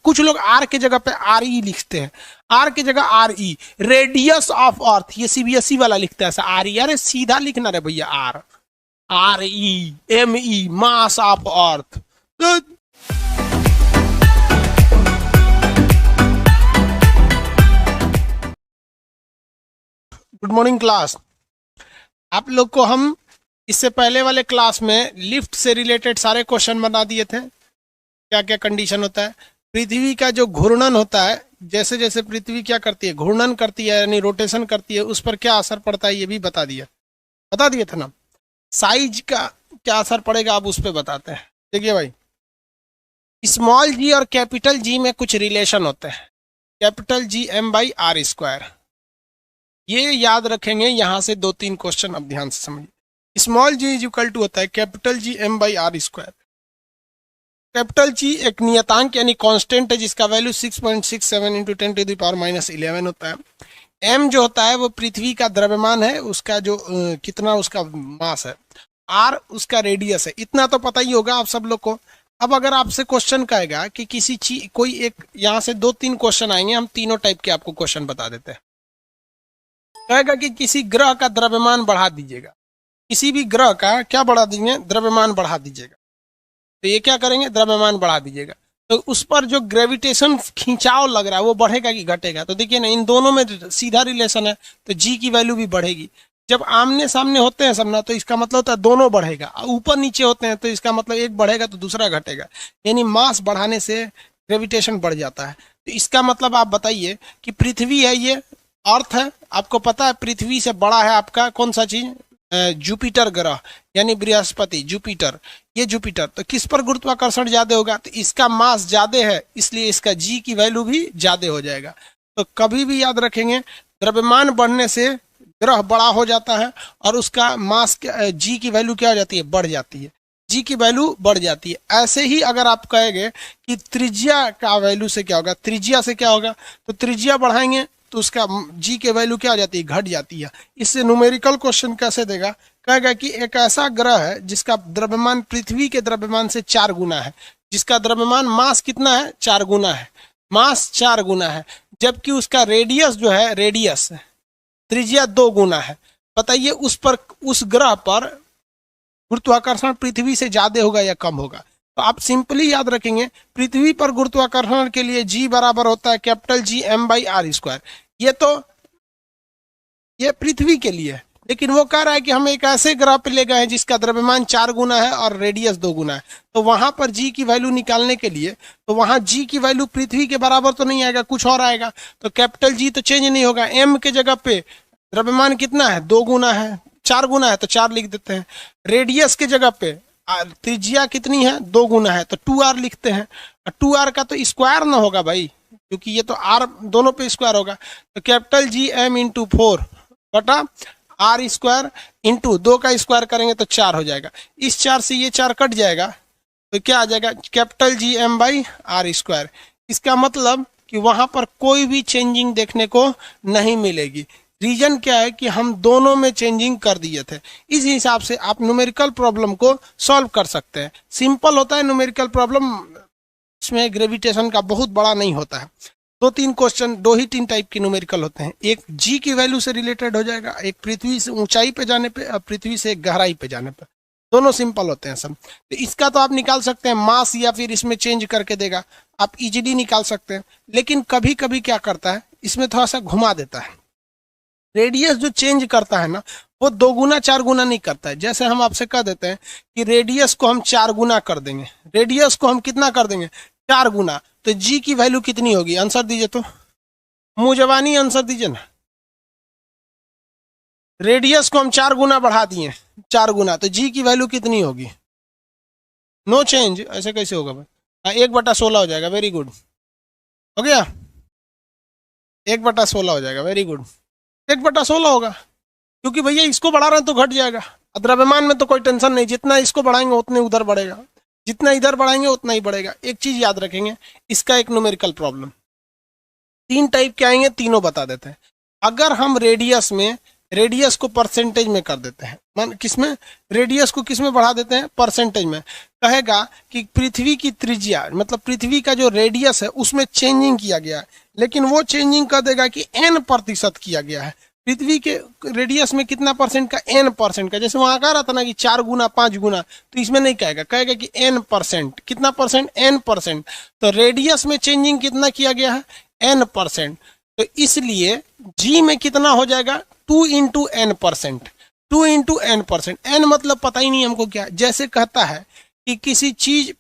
कुछ लोग आर के जगह पे आर ई लिखते हैं, आर के जगह R E, radius of earth, ये सीबीएसई वाला लिखता है ऐसा आर ई। अरे सीधा लिखना रे भैया, R R E M E, mass of earth. Good morning class. आप लोग को हम इससे पहले वाले क्लास में लिफ्ट से रिलेटेड सारे क्वेश्चन बना दिए थे। क्या क्या कंडीशन होता है, पृथ्वी का जो घूर्णन होता है, जैसे जैसे पृथ्वी क्या करती है, घूर्णन करती है यानी रोटेशन करती है, उस पर क्या असर पड़ता है ये भी बता दिए थे ना। साइज का क्या असर पड़ेगा अब उस पर बताते हैं। देखिए भाई, स्मॉल जी और कैपिटल जी में कुछ रिलेशन होते हैं, capital G M by R square, ये याद रखेंगे। यहां से 2-3 क्वेश्चन अब ध्यान से समझिए। Small G is equal to होता है capital G M by R square. Capital G एक नियतांक यानी कांस्टेंट है जिसका वैल्यू 6.67 इंटू 10⁻⁻11 होता है। एम जो होता है वो पृथ्वी का द्रव्यमान है, उसका जो कितना उसका मास है, आर उसका रेडियस है। इतना तो पता ही होगा आप सब लोग को। अब अगर आपसे क्वेश्चन कहेगा कि किसी चीज कोई एक, यहाँ से 2-3 क्वेश्चन आएंगे, हम तीनों टाइप के आपको क्वेश्चन बता देते हैं। कहेगा कि किसी ग्रह का द्रव्यमान बढ़ा दीजिएगा, किसी भी ग्रह का क्या बढ़ा दीजिए, द्रव्यमान बढ़ा दीजिएगा। तो ये क्या करेंगे, द्रव्यमान बढ़ा दीजिएगा, तो उस पर जो ग्रेविटेशन खिंचाव लग रहा है वो बढ़ेगा कि घटेगा। तो देखिए ना, इन दोनों में सीधा रिलेशन है, तो जी की वैल्यू भी बढ़ेगी। जब आमने सामने होते हैं सब ना, तो इसका मतलब होता है दोनों बढ़ेगा। ऊपर नीचे होते हैं तो इसका मतलब एक बढ़ेगा तो दूसरा घटेगा, यानी मास बढ़ाने से ग्रेविटेशन बढ़ जाता है। तो इसका मतलब आप बताइए कि पृथ्वी है, ये अर्थ है, आपको पता है पृथ्वी से बड़ा है आपका कौन सा चीज, जुपिटर ग्रह यानी बृहस्पति, जुपिटर, ये जुपिटर। तो किस पर गुरुत्वाकर्षण ज्यादा होगा, तो इसका मास ज्यादा है, इसलिए इसका जी की वैल्यू भी ज्यादा हो जाएगा। तो कभी भी याद रखेंगे, द्रव्यमान बढ़ने से ग्रह बड़ा हो जाता है और उसका मास जी की वैल्यू क्या हो जाती है, बढ़ जाती है, जी की वैल्यू बढ़ जाती है। ऐसे ही अगर आप कहेंगे कि त्रिज्या का वैल्यू से क्या होगा, त्रिज्या से क्या होगा, तो त्रिज्या बढ़ाएंगे तो उसका जी के वैल्यू क्या हो जाती है, घट जाती है। इससे न्यूमेरिकल क्वेश्चन कैसे देगा, कहेगा कि एक ऐसा ग्रह है जिसका द्रव्यमान पृथ्वी के द्रव्यमान से 4 गुना है, जिसका द्रव्यमान मास कितना है, 4 गुना है, मास 4 गुना है, जबकि उसका रेडियस जो है, रेडियस त्रिज्या 2 गुना है। बताइए उस ग्रह पर गुरुत्वाकर्षण पृथ्वी से ज्यादा होगा या कम होगा। तो आप सिंपली याद रखेंगे, पृथ्वी पर गुरुत्वाकर्षण के लिए जी बराबर होता है capital G M by R square. ये पृथ्वी के लिए है, लेकिन वो कह रहा है कि हम एक ऐसे ग्रह पे ले गए हैं जिसका द्रव्यमान 4 गुना है और रेडियस 2 गुना है। तो वहां पर जी की वैल्यू निकालने के लिए, तो वहां जी की वैल्यू पृथ्वी के बराबर तो नहीं आएगा, कुछ और आएगा। तो कैपिटल जी तो चेंज नहीं होगा, एम के जगह पे द्रव्यमान कितना है, 2 गुना है, 4 गुना है तो 4 लिख देते हैं। रेडियस के जगह पे त्रिज्या कितनी है, 2 गुना है, तो 2r लिखते हैं। 2r का तो स्क्वायर ना होगा भाई, क्योंकि ये तो r दोनों पे स्क्वायर होगा। तो कैपिटल जी एम इंटू 4 बटा आर स्क्वायर इंटू 2 का स्क्वायर करेंगे तो 4 हो जाएगा। इस 4 से ये 4 कट जाएगा तो क्या आ जाएगा, capital G M by R square. इसका मतलब कि वहां पर कोई भी चेंजिंग देखने को नहीं मिलेगी। रीजन क्या है कि हम दोनों में चेंजिंग कर दिए थे। इस हिसाब से आप न्यूमेरिकल प्रॉब्लम को सॉल्व कर सकते हैं। सिंपल होता है न्यूमेरिकल प्रॉब्लम, इसमें ग्रेविटेशन का बहुत बड़ा नहीं होता है। 2-3 क्वेश्चन, 2 ही 3 टाइप के न्यूमेरिकल होते हैं। एक जी की वैल्यू से रिलेटेड हो जाएगा, एक पृथ्वी से ऊंचाई पे जाने पे और पृथ्वी से गहराई पे जाने पे, दोनों सिंपल होते हैं सब। तो इसका तो आप निकाल सकते हैं मास, या फिर इसमें चेंज करके देगा, आप इजीली निकाल सकते हैं। लेकिन कभी कभी क्या करता है, इसमें थोड़ा सा घुमा देता है। रेडियस जो चेंज करता है ना, वो 2 गुना 4 गुना नहीं करता है। जैसे हम आपसे कह देते हैं कि रेडियस को हम 4 गुना कर देंगे, रेडियस को हम कितना कर देंगे, 4 गुना, तो जी की वैल्यू कितनी होगी, आंसर दीजिए, तो मुंह जवानी आंसर दीजिए ना। रेडियस को हम 4 गुना बढ़ा दिए, 4 गुना, तो जी की वैल्यू कितनी होगी, नो चेंज। ऐसे कैसे होगा भाई, 1/16 हो जाएगा, वेरी गुड, हो गया, 1/16 हो जाएगा, वेरी गुड, 1/16 होगा, क्योंकि भैया इसको बढ़ा रहे हैं तो घट जाएगा। द्रव्यमान में तो कोई टेंशन नहीं, जितना इसको बढ़ाएंगे उतने उधर बढ़ेगा, जितना इधर बढ़ाएंगे उतना ही बढ़ेगा। एक चीज याद रखेंगे, इसका एक न्यूमेरिकल प्रॉब्लम 3 टाइप के आएंगे, तीनों बता देते हैं। अगर हम रेडियस में रेडियस को परसेंटेज में कर देते हैं। मान किसमें, रेडियस को किसमें बढ़ा देते हैं, परसेंटेज में। कहेगा कि पृथ्वी की त्रिज्या मतलब पृथ्वी का जो रेडियस है उसमें चेंजिंग किया गया है, लेकिन वो चेंजिंग कर देगा कि n% किया गया है। पृथ्वी के रेडियस में कितना परसेंट का, n% का। जैसे वहां कह रहा था ना कि 4 गुना 5 गुना, तो इसमें नहीं कहेगा, कहेगा कि n%। कितना परसेंट, n%। तो रेडियस में चेंजिंग कितना किया गया है, n%। तो इसलिए g में कितना हो जाएगा, 2 × n%। 2 × n%। n मतलब पता ही नहीं हमको क्या। जैसे कहता है कि किसी चीज,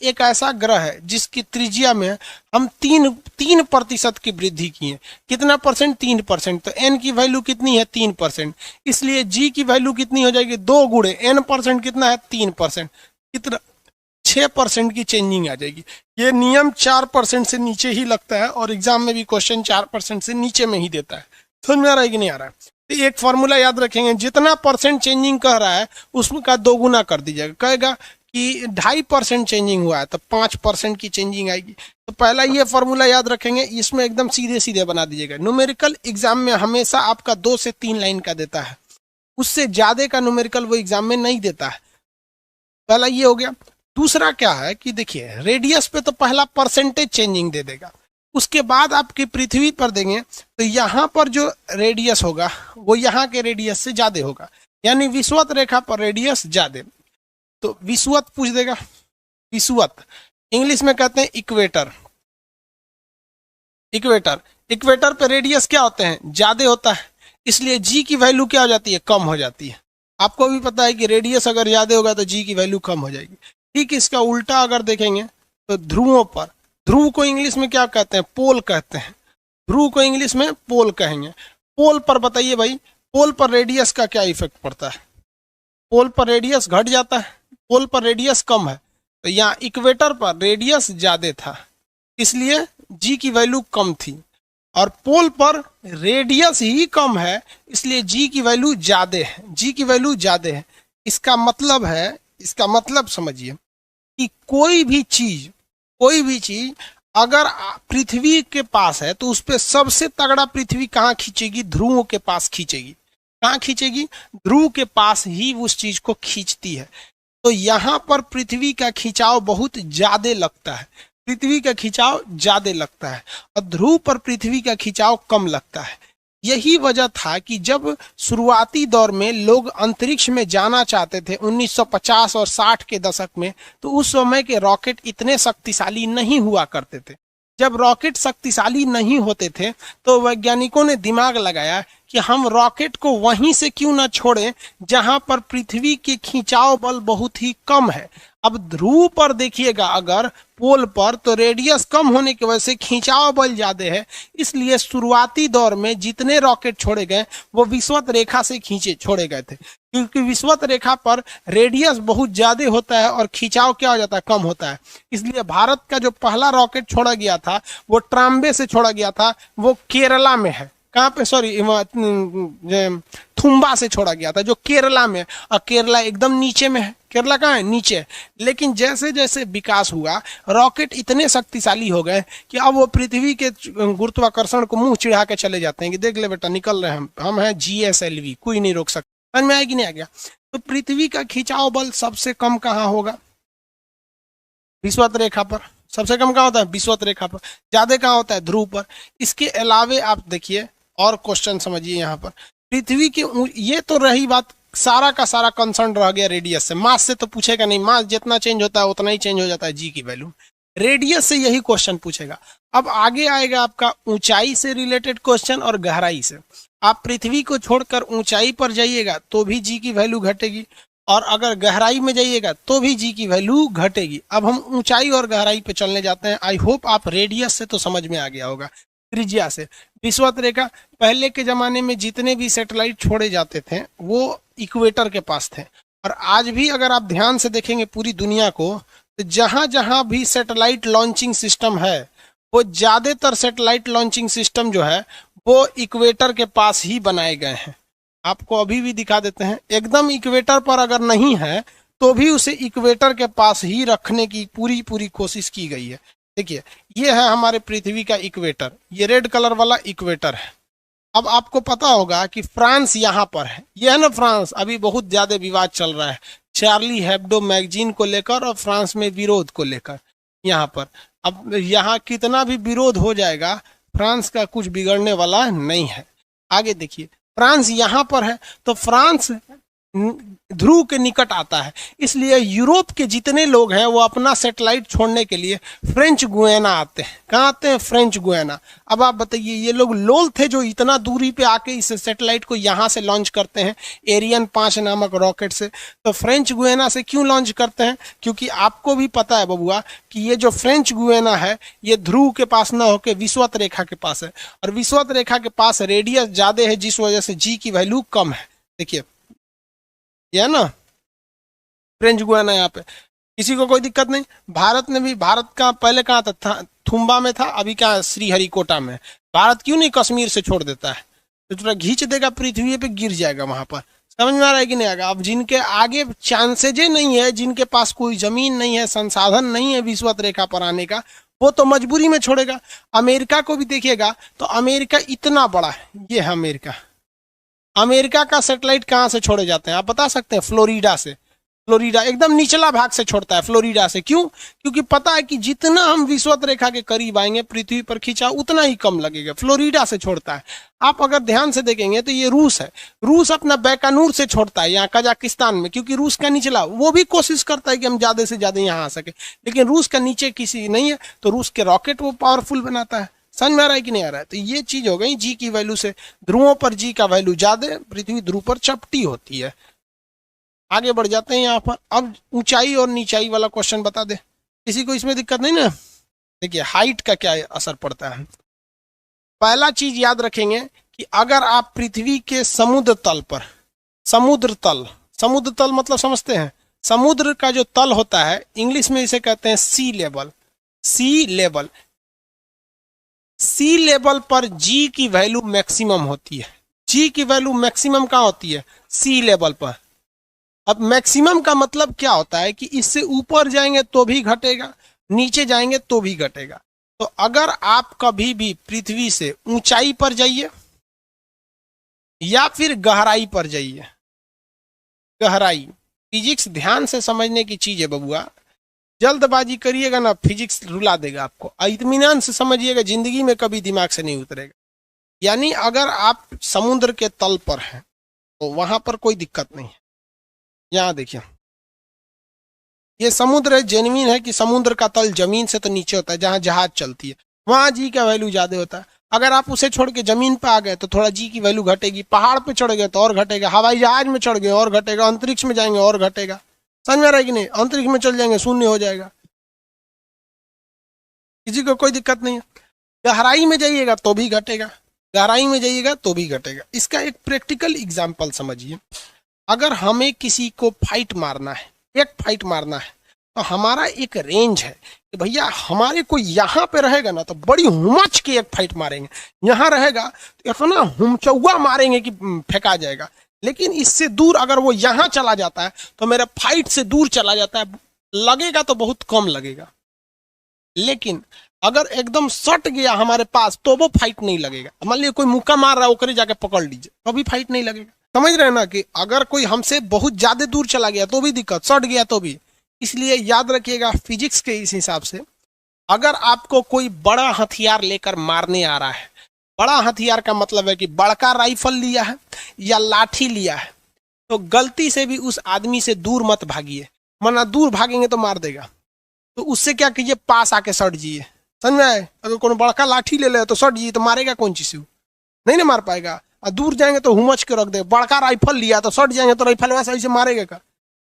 एक ऐसा ग्रह है जिसकी त्रिज्या में हम 3% की वृद्धि की है। कितना परसेंट, 3%। तो n की वैल्यू कितनी है, 3%। इसलिए g की वैल्यू कितनी हो जाएगी, 2 गुणे n% कितना है, 3%। कितना, 6% की चेंजिंग आ जाएगी। ये नियम 4% से नीचे ही लगता है और एग्जाम में भी क्वेश्चन 4% से नीचे में ही देता है। समझ में आ रहा है कि नहीं आ रहा है? तो एक फॉर्मूला याद रखेंगे, जितना परसेंट चेंजिंग कह रहा है उसका 2 गुना कर दीजिएगा। कहेगा कि 2.5% चेंजिंग हुआ है तो 5% की चेंजिंग आएगी। तो पहला ये फॉर्मूला याद रखेंगे, इसमें एकदम सीधे सीधे बना दीजिएगा। न्यूमेरिकल एग्जाम में हमेशा आपका 2 से 3 लाइन का देता है, उससे ज्यादा का न्यूमेरिकल वो एग्जाम में नहीं देता है। पहला ये हो गया। दूसरा क्या है कि देखिए, रेडियस पे तो पहला परसेंटेज चेंजिंग दे देगा, उसके बाद आपकी पृथ्वी पर देंगे तो यहाँ पर जो रेडियस होगा वो यहाँ के रेडियस से ज्यादा होगा, यानी विषुवत रेखा पर रेडियस ज्यादा। तो विषुवत पूछ देगा, विषुवत इंग्लिश में कहते हैं इक्वेटर। इक्वेटर, इक्वेटर पे रेडियस क्या होते हैं, ज्यादा होता है, इसलिए जी की वैल्यू क्या हो जाती है, कम हो जाती है। आपको भी पता है कि रेडियस अगर ज्यादा होगा तो जी की वैल्यू कम हो जाएगी। ठीक इसका उल्टा अगर देखेंगे तो ध्रुवों पर, ध्रुव को इंग्लिश में क्या कहते हैं, पोल कहते हैं। ध्रुव को इंग्लिश में पोल कहेंगे। पोल पर बताइए भाई, पोल पर रेडियस का क्या इफेक्ट पड़ता है, पोल पर रेडियस घट जाता है, पोल पर रेडियस कम है। तो यहाँ इक्वेटर पर रेडियस ज्यादा था इसलिए जी की वैल्यू कम थी, और पोल पर रेडियस ही कम है इसलिए जी की वैल्यू ज्यादा है, जी की वैल्यू ज्यादा है। इसका मतलब है, इसका मतलब समझिए कि कोई भी चीज अगर पृथ्वी के पास है तो उस पर सबसे तगड़ा पृथ्वी कहाँ खींचेगी, ध्रुवों के पास खींचेगी। कहाँ खींचेगी, ध्रुव के पास ही उस चीज को खींचती है। तो यहाँ पर पृथ्वी का खिंचाव बहुत ज्यादा लगता है, पृथ्वी का खिंचाव ज्यादा लगता है, और ध्रुव पर पृथ्वी का खिंचाव कम लगता है। यही वजह था कि जब शुरुआती दौर में लोग अंतरिक्ष में जाना चाहते थे 1950 और 60 के दशक में, तो उस समय के रॉकेट इतने शक्तिशाली नहीं हुआ करते थे। जब रॉकेट शक्तिशाली नहीं होते थे तो वैज्ञानिकों ने दिमाग लगाया कि हम रॉकेट को वहीं से क्यों ना छोड़ें जहां पर पृथ्वी के खिंचाव बल बहुत ही कम है। अब ध्रुव पर देखिएगा, अगर पोल पर, तो रेडियस कम होने की वजह से खिंचाव बल ज्यादा है, इसलिए शुरुआती दौर में जितने रॉकेट छोड़े गए वो विषुवत रेखा से छोड़े गए थे, क्योंकि विषुवत रेखा पर रेडियस बहुत ज्यादा होता है और खिंचाव क्या हो जाता है, कम होता है। इसलिए भारत का जो पहला रॉकेट छोड़ा गया था वो ट्राम्बे से छोड़ा गया था, वो केरला में है। कहाँ पे, सॉरी, थुम्बा से छोड़ा गया था जो केरला में, और केरला एकदम नीचे में है। केरला कहाँ है, नीचे। लेकिन जैसे जैसे विकास हुआ रॉकेट इतने शक्तिशाली हो गए कि अब वो पृथ्वी के गुरुत्वाकर्षण को मुंह चिढ़ा के चले जाते हैं कि देख ले बेटा निकल रहे हैं हम हैं GSLV, कोई नहीं रोक सकता। समझ में आया कि नहीं आ गया? तो पृथ्वी का खिंचाव बल सबसे कम कहाँ होगा, विषुवत रेखा पर। सबसे कम कहाँ होता है, विषुवत रेखा पर। ज्यादा कहाँ होता है, ध्रुव पर। इसके अलावे आप देखिए और क्वेश्चन समझिए, यहाँ पर पृथ्वी के, ये तो रही बात, सारा का सारा कंसर्न रह गया रेडियस से। मास से तो पूछेगा नहीं, मास जितना चेंज होता है उतना ही चेंज हो जाता है जी की वैल्यू। रेडियस से यही क्वेश्चन पूछेगा। अब आगे आएगा आपका ऊंचाई से रिलेटेड क्वेश्चन और गहराई से। आप पृथ्वी को छोड़कर ऊंचाई पर जाइएगा तो भी जी की वैल्यू घटेगी, और अगर गहराई में जाइएगा तो भी जी की वैल्यू घटेगी। अब हम ऊंचाई और गहराई पे चलने जाते हैं। आई होप आप रेडियस से तो समझ में आ गया होगा। त्रिज्या से, विषुवत रेखा, पहले के जमाने में जितने भी सैटेलाइट छोड़े जाते थे वो इक्वेटर के पास थे, और आज भी अगर आप ध्यान से देखेंगे पूरी दुनिया को, तो जहां जहां भी सैटेलाइट लॉन्चिंग सिस्टम है वो ज्यादातर सैटेलाइट लॉन्चिंग सिस्टम जो है वो इक्वेटर के पास ही बनाए गए हैं। आपको अभी भी दिखा देते हैं, एकदम इक्वेटर पर अगर नहीं है तो भी उसे इक्वेटर के पास ही रखने की पूरी कोशिश की गई है। देखिए ये है हमारे पृथ्वी का इक्वेटर, ये रेड कलर वाला इक्वेटर है, अब आपको पता होगा कि फ्रांस यहाँ पर है, यह है ना फ्रांस, अभी बहुत ज्यादा विवाद चल रहा है चार्ली हेब्डो मैगजीन को लेकर और फ्रांस में विरोध को लेकर यहाँ पर। अब यहाँ कितना भी विरोध हो जाएगा, फ्रांस का कुछ बिगड़ने वाला नहीं है। आगे देखिए, फ्रांस यहाँ पर है तो फ्रांस ध्रुव के निकट आता है, इसलिए यूरोप के जितने लोग हैं वो अपना सैटेलाइट छोड़ने के लिए फ्रेंच गुयाना आते हैं। कहाँ आते हैं? French Guiana. अब आप बताइए, ये लोग लोल थे जो इतना दूरी पे आके इस सैटेलाइट को यहाँ से लॉन्च करते हैं एरियन 5 नामक रॉकेट से। तो फ्रेंच गुयाना से क्यों लॉन्च करते हैं? क्योंकि आपको भी पता है बबुआ कि ये जो फ्रेंच गुयाना है ये ध्रुव के पास ना होकर विषुवत रेखा के पास है, और विषुवत रेखा के पास रेडियस ज्यादा है, जिस वजह से जी की वैल्यू कम है। देखिए ये है ना फ्रेंच गुयाना, यहाँ पे किसी को कोई दिक्कत नहीं। भारत ने भी, भारत का पहले कहाँ था? थुम्बा में था, अभी क्या श्रीहरिकोटा में। भारत क्यों नहीं कश्मीर से छोड़ देता है? तो थोड़ा खींच देगा, पृथ्वी पे गिर जाएगा वहां पर। समझ में आ रहा है कि नहीं आएगा? अब जिनके आगे चांसेज नहीं है, जिनके पास कोई जमीन नहीं है, संसाधन नहीं है विषुवत रेखा पर आने का, वो तो मजबूरी में छोड़ेगा। अमेरिका को भी देखिएगा तो अमेरिका इतना बड़ा है, ये है अमेरिका। अमेरिका का सैटेलाइट कहाँ से छोड़े जाते हैं आप बता सकते हैं? फ्लोरिडा से। फ्लोरिडा एकदम निचला भाग से छोड़ता है, फ्लोरिडा से। क्यों? क्योंकि पता है कि जितना हम विषुवत रेखा के करीब आएंगे पृथ्वी पर खींचा उतना ही कम लगेगा, फ्लोरिडा से छोड़ता है। आप अगर ध्यान से देखेंगे तो ये रूस है, रूस अपना बैकानूर से छोड़ता है यहाँ कजाकिस्तान में, क्योंकि रूस का निचला, वो भी कोशिश करता है कि हम ज्यादा से ज्यादा यहाँ आ सके, लेकिन रूस का नीचे किसी नहीं है, तो रूस के रॉकेट वो पावरफुल बनाता है। समझ में आ रहा है कि नहीं आ रहा है? तो ये चीज हो गई जी की वैल्यू से। ध्रुवों पर जी का वैल्यू ज्यादा, पृथ्वी ध्रुव पर चपटी होती है। आगे बढ़ जाते हैं यहाँ पर। अब ऊंचाई और नीचाई वाला क्वेश्चन बता दे, किसी को इसमें दिक्कत नहीं ना? देखिए हाइट का क्या असर पड़ता है। पहला चीज याद रखेंगे कि अगर आप पृथ्वी के समुद्र तल पर, समुद्र तल मतलब समझते हैं? समुद्र का जो तल होता है, इंग्लिश में इसे कहते हैं सी लेवल। सी लेवल पर जी की वैल्यू मैक्सिमम होती है। जी की वैल्यू मैक्सिमम कहाँ होती है? सी लेवल पर। अब मैक्सिमम का मतलब क्या होता है कि इससे ऊपर जाएंगे तो भी घटेगा, नीचे जाएंगे तो भी घटेगा। तो अगर आप कभी भी पृथ्वी से ऊंचाई पर जाइए या फिर गहराई पर जाइए, गहराई, फिजिक्स ध्यान से समझने की चीज है बबुआ, जल्दबाजी करिएगा ना फिजिक्स रुला देगा आपको। इत्मीनान से समझिएगा, जिंदगी में कभी दिमाग से नहीं उतरेगा। यानी अगर आप समुद्र के तल पर हैं तो वहां पर कोई दिक्कत नहीं है। यहाँ देखिए ये समुद्र है, जेन्युइन है कि समुद्र का तल जमीन से तो नीचे होता है, जहां जहाज चलती है वहां जी का वैल्यू ज्यादा होता है। अगर आप उसे छोड़ के जमीन पे आ गए तो थोड़ा जी की वैल्यू घटेगी। पहाड़ पे चढ़ गए तो और घटेगा, हवाई जहाज में चढ़ गए और घटेगा, अंतरिक्ष में जाएंगे और घटेगा। समझ में आ रहा है कि नहीं? अंतरिक्ष में चल जाएंगे शून्य हो जाएगा, किसी को कोई दिक्कत नहीं है। गहराई में जाइएगा तो भी घटेगा, गहराई में जाइएगा तो भी घटेगा। इसका एक प्रैक्टिकल एग्जांपल समझिए। अगर हमें किसी को फाइट मारना है, एक फाइट मारना है, तो हमारा एक रेंज है कि भैया हमारे को यहाँ पे रहेगा ना तो बड़ी हुमच के एक फाइट मारेंगे, यहाँ रहेगा तो इतना हुमचौआ मारेंगे कि फेंका जाएगा। लेकिन इससे दूर अगर वो यहाँ चला जाता है तो मेरा फाइट से दूर चला जाता है, लगेगा तो बहुत कम लगेगा। लेकिन अगर एकदम सट गया हमारे पास तो वो फाइट नहीं लगेगा। मान लीजिए कोई मुक्का मार रहा है, ओकरे जाके पकड़ लीजिए तो भी फाइट नहीं लगेगा। समझ रहे हैं ना कि अगर कोई हमसे बहुत ज्यादा दूर चला गया तो भी दिक्कत, सट गया तो भी। इसलिए याद रखिएगा फिजिक्स के इस हिसाब से, अगर आपको कोई बड़ा हथियार लेकर मारने आ रहा है, बड़ा हथियार का मतलब है कि बड़का राइफल लिया है या लाठी लिया है, तो गलती से भी उस आदमी से दूर मत भागिए, वरना दूर भागेंगे तो मार देगा। तो उससे क्या कीजिए, पास आके सट जाइए। समझ में आए? अगर कोई बड़का लाठी ले ले तो सट जाइए, तो मारेगा कौन चीज से? नहीं ना मार पाएगा। और दूर जाएंगे तो हुमच के रख दे। बड़का राइफल लिया तो सट जाएंगे तो राइफल वैसा ऐसे मारेगा का।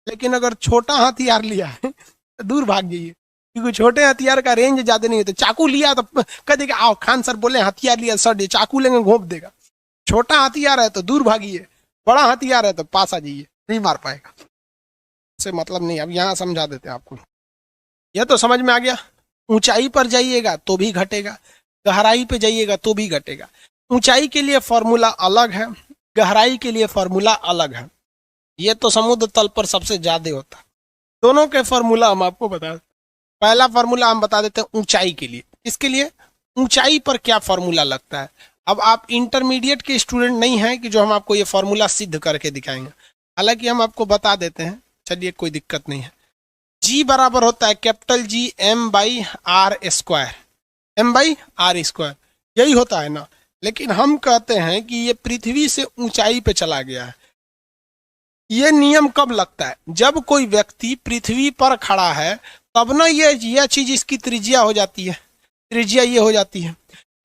लेकिन अगर छोटा हथियार लिया है तो दूर भाग जाइए, क्योंकि छोटे हथियार का रेंज ज्यादा नहीं है। तो चाकू लिया तो कह देगा आओ खान सर बोले हथियार लिया, सट जाइए, चाकू लेंगे घोंप देगा। छोटा हथियार है तो दूर भागिए, बड़ा हथियार है तो पास आ जाइए, नहीं मार पाएगा। से मतलब नहीं। अब यहाँ समझा देते हैं आपको, यह तो समझ में आ गया। ऊंचाई पर जाइएगा तो भी घटेगा, गहराई पे जाइएगा तो भी घटेगा। ऊंचाई के लिए फॉर्मूला अलग है, गहराई के लिए फॉर्मूला अलग है। ये तो समुद्र तल पर सबसे ज्यादा होता है। दोनों के फॉर्मूला हम आपको बता, पहला फॉर्मूला हम बता देते हैं ऊंचाई के लिए। इसके लिए ऊंचाई पर क्या फॉर्मूला लगता है? अब आप इंटरमीडिएट के स्टूडेंट नहीं हैं कि जो हम आपको ये फॉर्मूला सिद्ध करके दिखाएंगे, हालांकि हम आपको बता देते हैं, चलिए कोई दिक्कत नहीं है। जी बराबर होता है capital G M by R square, M by R square, यही होता है ना। लेकिन हम कहते हैं कि ये पृथ्वी से ऊंचाई पे चला गया है। ये नियम कब लगता है? जब कोई व्यक्ति पृथ्वी पर खड़ा है तब ना ये चीज इसकी त्रिज्या हो जाती है, त्रिज्या ये हो जाती है।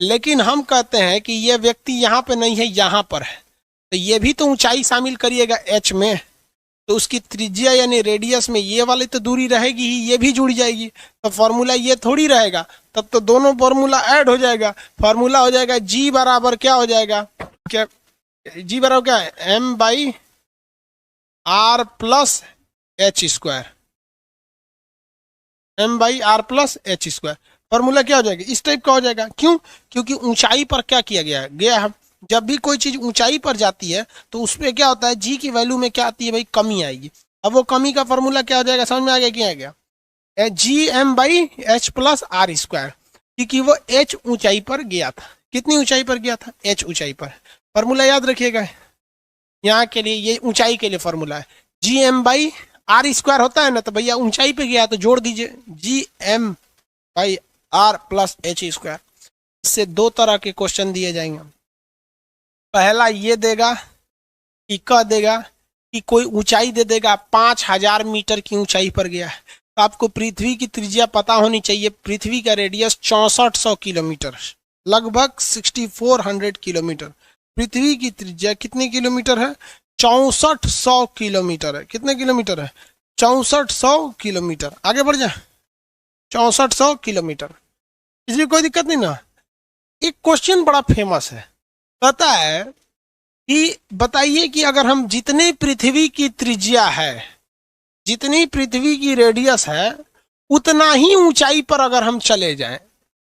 लेकिन हम कहते हैं कि ये व्यक्ति यहाँ पे नहीं है, यहाँ पर है, तो ये भी तो ऊंचाई शामिल करिएगा एच में, तो उसकी त्रिज्या यानी रेडियस में ये वाली तो दूरी रहेगी ही, ये भी जुड़ जाएगी, तो फॉर्मूला ये थोड़ी रहेगा, तब तो दोनों फॉर्मूला ऐड हो जाएगा। फॉर्मूला हो जाएगा जी बराबर क्या हो जाएगा, क्या जी बराबर क्या है, M by R plus H square, M by R plus H square. Formula क्या हो जाएगा, इस टाइप का हो जाएगा। क्यों? क्योंकि ऊंचाई पर क्या किया गया है, जब भी कोई चीज ऊंचाई पर जाती है तो उसमें क्या होता है, जी की वैल्यू में क्या आती है भाई, कमी आएगी। अब वो कमी का फॉर्मूला क्या हो जाएगा, समझ में आ गया, क्या आ गया, G M by H plus R square, क्योंकि वो एच ऊंचाई पर गया था। कितनी ऊंचाई पर गया था, एच ऊंचाई पर। फॉर्मूला याद रखिएगा, यहाँ के लिए ये ऊंचाई के लिए फॉर्मूला है, G M by R square होता है ना, तो भैया ऊंचाई पे गया तो जोड़ दीजिए G M by R plus H square. इससे दो तरह के क्वेश्चन दिए जाएंगे। पहला ये देगा कि कह देगा कि कोई ऊंचाई दे देगा 5000 मीटर की ऊंचाई पर गया है, तो आपको पृथ्वी की त्रिज्या पता होनी चाहिए। पृथ्वी का रेडियस 6400 किलोमीटर, लगभग 6400 किलोमीटर। पृथ्वी की त्रिज्या कितने किलोमीटर है, 6400 किलोमीटर है। कितने किलोमीटर है, 6400 किलोमीटर। आगे बढ़ जाए, 6400 किलोमीटर, इसलिए कोई दिक्कत नहीं ना। एक क्वेश्चन बड़ा फेमस है, कहता है कि बताइए कि अगर हम जितनी पृथ्वी की त्रिज्या है, जितनी पृथ्वी की रेडियस है, उतना ही ऊंचाई पर अगर हम चले जाएं,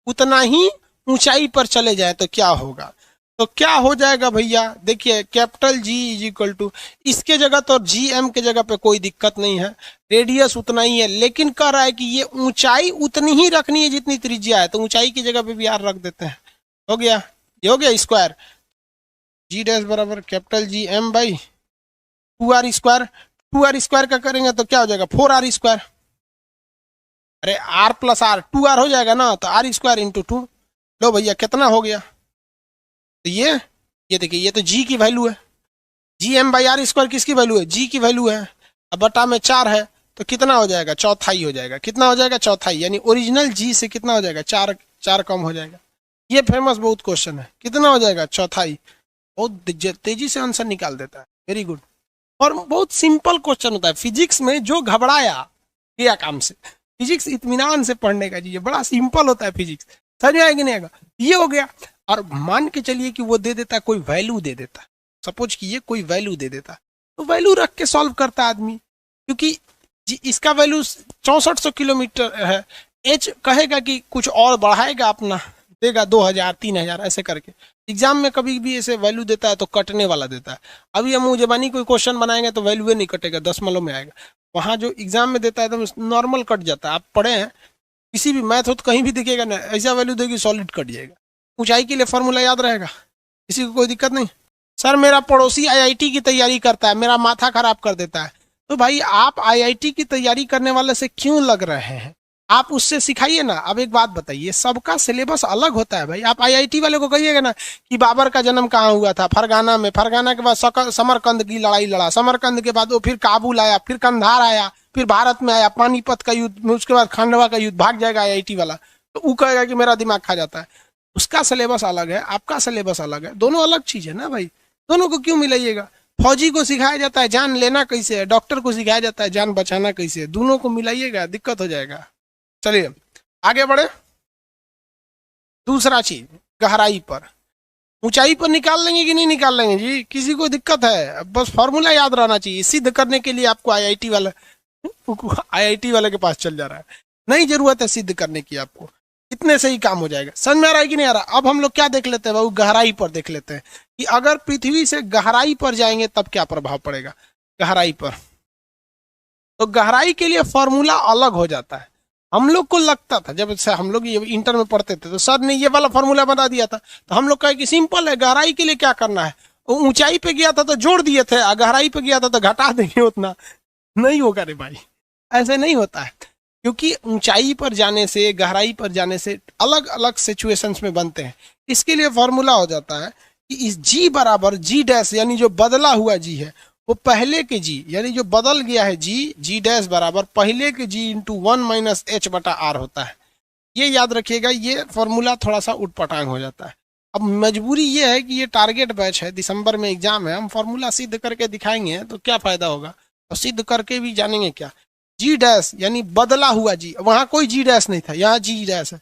उतना ही ऊंचाई पर चले जाएं तो क्या होगा। तो क्या हो जाएगा भैया, देखिए capital G is equal to, इसके जगह तो जी एम के जगह पे कोई दिक्कत नहीं है, रेडियस उतना ही है, लेकिन कह रहा है कि ये ऊंचाई उतनी ही रखनी है जितनी त्रिज्या है, तो ऊंचाई की जगह पे भी आर रख देते हैं। हो गया, ये हो गया स्क्वायर, जी डैश बराबर capital G M by 2r square. 2r square का करेंगे तो क्या हो जाएगा, 4r स्क्वायर। अरे r प्लस आर 2r हो जाएगा ना, तो r स्क्वायर इंटू 2। लो भैया कितना हो गया, तो ये देखिए, ये तो g की वैल्यू है, G M by R square किसकी वैल्यू है, g की वैल्यू है। अब बटा में 4 है तो कितना हो जाएगा, चौथाई हो जाएगा। कितना हो जाएगा, चौथाई, यानी ओरिजिनल g से कितना हो जाएगा, 4 कम हो जाएगा। ये फेमस बहुत क्वेश्चन है, कितना हो जाएगा, चौथाई। बहुत तेजी से आंसर निकाल देता है, वेरी गुड। और बहुत सिंपल क्वेश्चन होता है फिजिक्स में, जो घबराया गया काम से। फिजिक्स इत्मीनान से पढ़ने का चीज है, बड़ा सिंपल होता है फिजिक्स, समझ में आएगा नहीं आएगा। ये हो गया। और मान के चलिए कि वो दे देता है, कोई वैल्यू दे देता, सपोज कि ये कोई वैल्यू दे देता, तो वैल्यू रख के सॉल्व करता आदमी, क्योंकि इसका वैल्यू 6400 किलोमीटर है। एच कहेगा कि कुछ और बढ़ाएगा अपना, देगा 2000 3000 ऐसे करके। एग्जाम में कभी भी ऐसे वैल्यू देता है तो कटने वाला देता है। अभी हम मुझे कोई क्वेश्चन बनाएंगे तो वैल्यू नहीं कटेगा, दशमलव में आएगा। वहाँ जो एग्जाम में देता है तो नॉर्मल कट जाता है। आप पढ़े हैं किसी भी मैथ हो तो कहीं भी दिखेगा ना, ऐसा वैल्यू देगी सॉलिड कट जाएगा। ऊंचाई के लिए फॉर्मूला याद रहेगा, किसी को कोई दिक्कत नहीं। सर मेरा पड़ोसी आईआईटी की तैयारी करता है, मेरा माथा खराब कर देता है। तो भाई आप आईआईटी की तैयारी करने वाले से क्यों लग रहे हैं, आप उससे सिखाइए ना। अब एक बात बताइए, सबका सिलेबस अलग होता है भाई। आप आईआईटी वाले को कहिएगा ना कि बाबर का जन्म कहाँ हुआ था, फरगाना में, फरगाना के बाद समरकंद की लड़ाई लड़ा, समरकंद के बाद वो फिर काबुल आया, फिर कंधार आया, फिर भारत में आया, पानीपत का युद्ध, उसके बाद खांडवा का युद्ध, भाग जाएगा आईआईटी वाला। तो वो कहेगा कि मेरा दिमाग खा जाता है। उसका सिलेबस अलग है, आपका सिलेबस अलग है, दोनों अलग चीज है ना भाई। दोनों को क्यों मिलाइएगा। फौजी को सिखाया जाता है जान लेना कैसे है, डॉक्टर को सिखाया जाता है जान बचाना कैसे है। दोनों को मिलाइएगा, दिक्कत हो जाएगा। चलिए आगे बढ़े। दूसरा चीज, गहराई पर, ऊंचाई पर निकाल लेंगे कि नहीं निकाल लेंगे जी, किसी को दिक्कत है, बस फॉर्मूला याद रहना चाहिए। सिद्ध करने के लिए आपको आईआईटी वाले के पास चल जा रहा है, नहीं जरूरत है सिद्ध करने की, आपको इतने से ही काम हो जाएगा। समझ में आ रहा है कि नहीं आ रहा। अब हम लोग क्या देख लेते हैं बाबू, गहराई पर देख लेते हैं कि अगर पृथ्वी से गहराई पर जाएंगे तब क्या प्रभाव पड़ेगा गहराई पर। तो गहराई के लिए फॉर्मूला अलग हो जाता है। हम लोग को लगता था, जब से हम लोग ये इंटर में पढ़ते थे तो सर ने ये वाला फॉर्मूला बता दिया था, तो हम लोग कहे कि सिंपल है, गहराई के लिए क्या करना है, ऊंचाई पे गया था तो जोड़ दिए थे, गहराई पे गया था तो घटा देंगे उतना। नहीं होगा रे भाई, ऐसे नहीं होता है, क्योंकि ऊंचाई पर जाने से गहराई पर जाने से अलग अलग सिचुएशंस में बनते हैं। इसके लिए फॉर्मूला हो जाता है कि इस जी बराबर जी डैश, यानी जो बदला हुआ जी है वो पहले के जी, यानी जो बदल गया है जी, जी डैश बराबर पहले के जी इंटू 1 माइनस एच बटा आर होता है। ये याद रखिएगा, ये फॉर्मूला थोड़ा सा उटपटांग हो जाता है। अब मजबूरी ये है कि ये टारगेट बैच है, दिसंबर में एग्जाम है, हम फॉर्मूला सिद्ध करके दिखाएंगे तो क्या फायदा होगा, और सिद्ध करके भी जानेंगे क्या। जी डैश यानी बदला हुआ जी, वहां कोई जी डैश नहीं था, यहाँ जी डैश है।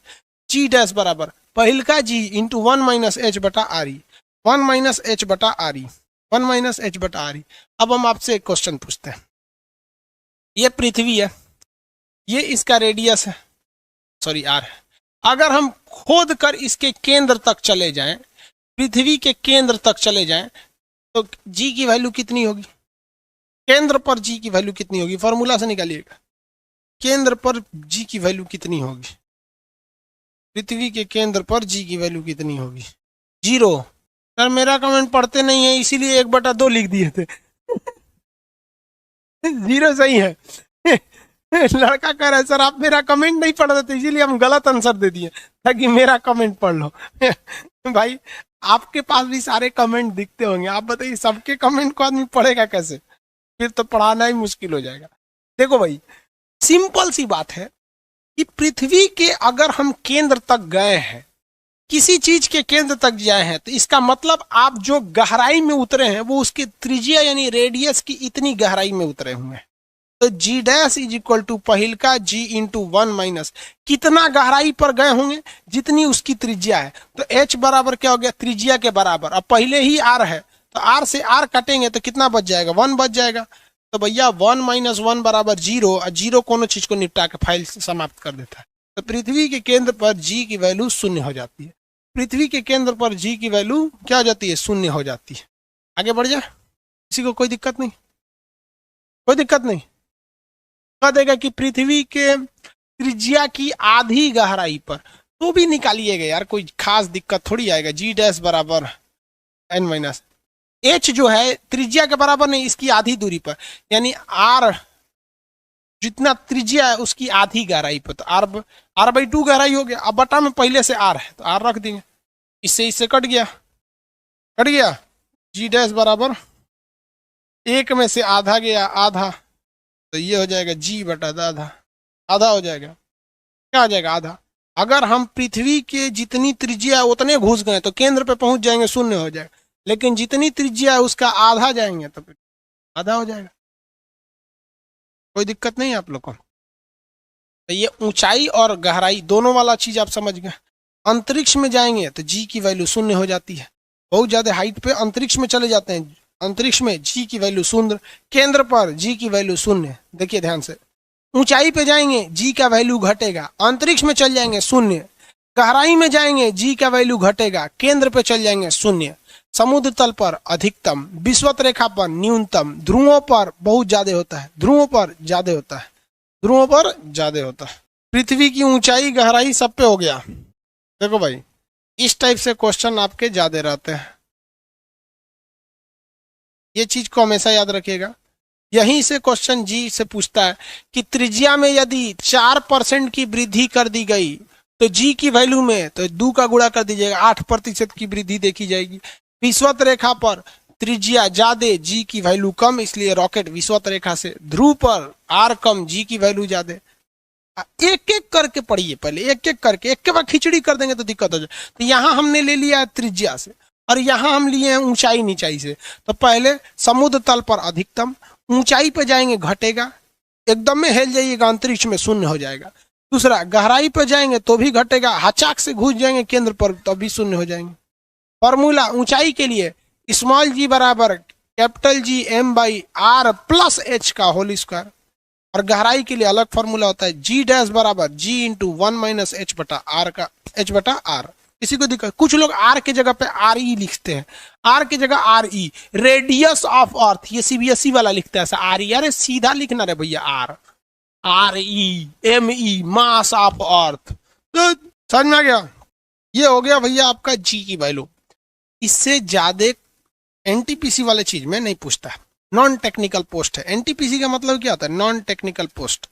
जी डैश बराबर पहल का जी इंटू 1 माइनस एच बटा आर ई, 1 माइनस एच बटा आर ई, 1 माइनस एच बटा आर ई। अब हम आपसे एक क्वेश्चन पूछते हैं, ये पृथ्वी है, ये इसका रेडियस है, सॉरी आर है। अगर हम खोद कर इसके केंद्र तक चले जाएं, पृथ्वी के केंद्र तक चले जाएं, तो जी की वैल्यू कितनी होगी, केंद्र पर जी की वैल्यू कितनी होगी, फॉर्मूला से निकालिएगा। केंद्र पर जी की वैल्यू कितनी होगी, पृथ्वी के केंद्र पर जी की वैल्यू कितनी होगी, 0। सर मेरा कमेंट पढ़ते नहीं है इसीलिए 1/2 लिख दिए थे। 0 सही है। लड़का कह रहा है सर आप मेरा कमेंट नहीं पढ़ रहे थे इसीलिए हम गलत आंसर दे दिए ताकि मेरा कमेंट पढ़ लो। भाई आपके पास भी सारे कमेंट दिखते होंगे, आप बताइए सबके कमेंट को आदमी पढ़ेगा कैसे, फिर तो पढ़ाना ही मुश्किल हो जाएगा। देखो भाई सिंपल सी बात है कि पृथ्वी के अगर हम केंद्र तक गए हैं, किसी चीज के केंद्र तक जाए हैं, तो इसका मतलब आप जो गहराई में उतरे हैं वो उसके त्रिज्या यानी रेडियस की इतनी गहराई में उतरे हुए हैं। तो जी डैश इज इक्वल टू पहिल का जी इंटू 1 माइनस कितना गहराई पर गए होंगे जितनी उसकी त्रिज्या है, तो एच बराबर क्या हो गया, त्रिज्या के बराबर। अब पहले ही आर है तो आर से आर कटेंगे तो कितना बच जाएगा, 1 बच जाएगा। तो भैया 1 माइनस 1 बराबर 0, और 0 कोनो चीज को निपटा के फाइल समाप्त कर देता है। तो पृथ्वी के केंद्र पर जी की वैल्यू 0 हो जाती है, पृथ्वी के केंद्र पर जी की वैल्यू क्या हो जाती है, 0 हो जाती है। आगे बढ़ जाए, किसी को कोई दिक्कत नहीं, कोई दिक्कत नहीं। कह देगा कि पृथ्वी के त्रिज्या की आधी गहराई पर, तो भी निकालिएगा यार, कोई खास दिक्कत थोड़ी आएगा। जी डैश बराबर n माइनस एच जो है त्रिज्या के बराबर नहीं, इसकी आधी दूरी पर, यानी आर जितना त्रिज्या है उसकी आधी गहराई पर, तो r/2 गहराई हो गया। अब बटा में पहले से r है तो r रख देंगे, इससे कट गया, कट गया। जी डैश बराबर 1 में से आधा गया, आधा, तो ये हो जाएगा जी बटा आधा, आधा हो जाएगा, क्या हो जाएगा, आधा। अगर हम पृथ्वी के जितनी त्रिज्या है उतने घुस गए तो केंद्र पे पहुंच जाएंगे, 0 हो जाएगा, लेकिन जितनी त्रिज्या है उसका आधा जाएंगे तो फिर आधा हो जाएगा। कोई दिक्कत नहीं आप लोग को। तो ये ऊंचाई और गहराई दोनों वाला चीज आप समझ गए। अंतरिक्ष में जाएंगे तो जी की वैल्यू 0 हो जाती है, बहुत ज्यादा हाइट पे अंतरिक्ष में चले जाते हैं, अंतरिक्ष में जी की वैल्यू 0, केंद्र पर जी की वैल्यू 0। देखिए ध्यान से, ऊंचाई पे जाएंगे जी का वैल्यू घटेगा, अंतरिक्ष में चल जाएंगे 0, गहराई में जाएंगे जी का वैल्यू घटेगा, केंद्र पे चल जाएंगे 0, समुद्र तल पर अधिकतम, विषुवत रेखा पर न्यूनतम, ध्रुवों पर बहुत ज्यादा होता है, ध्रुवों पर ज्यादा होता है, ध्रुवों पर ज्यादा होता है। पृथ्वी की ऊंचाई गहराई सब पे हो गया। देखो भाई इस टाइप से क्वेश्चन आपके ज्यादा रहते हैं, ये चीज को हमेशा याद रखिएगा। यहीं से क्वेश्चन जी से पूछता है कि त्रिज्या में यदि 4% की वृद्धि कर दी गई तो जी की वैल्यू में तो 2 का गुणा कर दीजिएगा, 8% की वृद्धि देखी जाएगी। विषुवत रेखा पर त्रिज्या ज्यादा, जी की वैल्यू कम, इसलिए रॉकेट विषुवत रेखा से, ध्रुव पर आर कम, जी की वैल्यू ज्यादा। एक एक करके पढ़िए, पहले एक एक करके, एक के बाद खिचड़ी कर देंगे तो दिक्कत हो जाए। तो यहाँ हमने ले लिया त्रिज्या से और यहाँ हम लिए हैं ऊंचाई नीचाई से। तो पहले समुद्र तल पर अधिकतम, ऊंचाई पे जाएंगे घटेगा, एकदम में हिल जाइएगा अंतरिक्ष में 0 हो जाएगा। दूसरा गहराई पे जाएंगे तो भी घटेगा, हचाक से घुस जाएंगे केंद्र पर तो भी 0 हो जाएंगे। फॉर्मूला ऊंचाई के लिए स्मॉल जी बराबर कैपिटल जी m/r प्लस h का होल स्क्वायर, और गहराई के लिए अलग फॉर्मूला होता है जी डैश बराबर जी इंटू 1 माइनस h बटा आर का, h बटा आर। किसी को दिक्कत, कुछ लोग आर के जगह पे आर ई लिखते हैं, आर के जगह R E, radius of earth, ये सीबीएसई वाला लिखता है ऐसा आर ई। अरे सीधा लिखना रे भैया R, REME, mass of earth. तो समझ में आ गया? ये हो गया भैया आपका जी की वैल्यू। इससे ज्यादा एनटीपीसी वाले चीज में नहीं पूछता है, नॉन टेक्निकल पोस्ट है। एनटीपीसी का मतलब क्या होता है? Non technical post.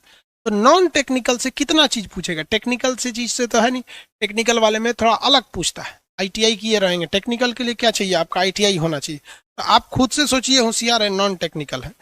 तो नॉन टेक्निकल से कितना चीज पूछेगा? टेक्निकल से चीज से तो है नहीं, टेक्निकल वाले में थोड़ा अलग पूछता है। आईटीआई किए रहेंगे, टेक्निकल के लिए क्या चाहिए आपका? आईटीआई होना चाहिए। तो आप खुद से सोचिए, होशियार है, नॉन टेक्निकल है।